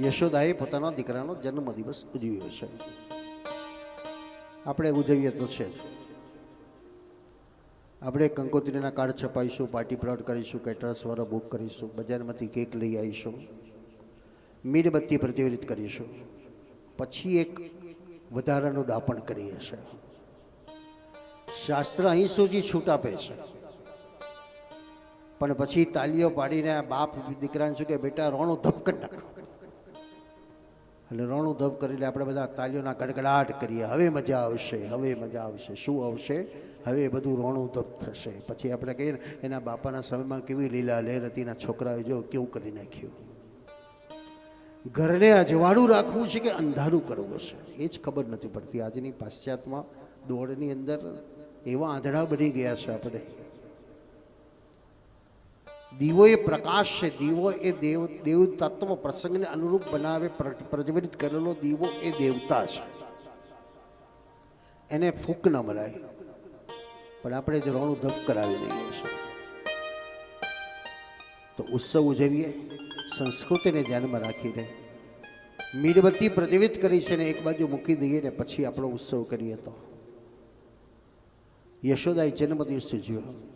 યશોદાએ પોતાના દીકરાનો જન્મદિવસ ઉજવ્યો છે. આપણે ઉજવીએ તો છે જ. આપણે કંકોત્રીના કાર્ડ છપાવીશું, પાર્ટી પ્લોટ કરીશું, કેટરર્સવાળા બુક કરીશું, બજારમાંથી કેક લઈ આવીશું, મીણબત્તી પ્રજ્વલિત કરીશું, પછી એક વધારાનું દાપણ કરીએ છીએ. શાસ્ત્ર અહીં સુધી છૂટ આપે છે, પણ પછી તાલીઓ પાડીને આ બાપ દીકરાને શું કે બેટા રોણું ધપ કરી નાખ, એટલે રોણું ધપ કરીને આપણે બધા તાલીઓના ગડગડાટ કરીએ. હવે મજા આવશે, હવે મજા આવશે. શું આવશે? હવે બધું રોણું ધપ થશે. પછી આપણે કહીએ ને એના બાપાના સમયમાં કેવી લીલા લહેર હતી, એના છોકરાએ જો કેવું કરી નાખ્યું. ઘરને અજવાળું રાખવું છે કે અંધારું કરવું છે એ જ ખબર નથી પડતી. આજની પાશ્ચાત્યમાં દોડની અંદર એવા આંધળા બની ગયા છે આપણે. દીવો એ પ્રકાશ છે, દીવો એ દેવ તત્વ પ્રસંગને અનુરૂપ બનાવે પ્રજ્વલિત કરેલો દીવો એ દેવતા છે, એને ફૂંક ન મરાય. પણ આપણે જ રોણું ધપ કરાવી દઈએ છીએ. તો ઉત્સવ ઉજવીએ સંસ્કૃતિને ધ્યાનમાં રાખીને. મીણબત્તી પ્રજ્વલિત કરી છે ને એક બાજુ મૂકી દઈએ ને પછી આપણો ઉત્સવ કરીએ તો યશોદાએ જન્મદિવસ ઉજવ્યો.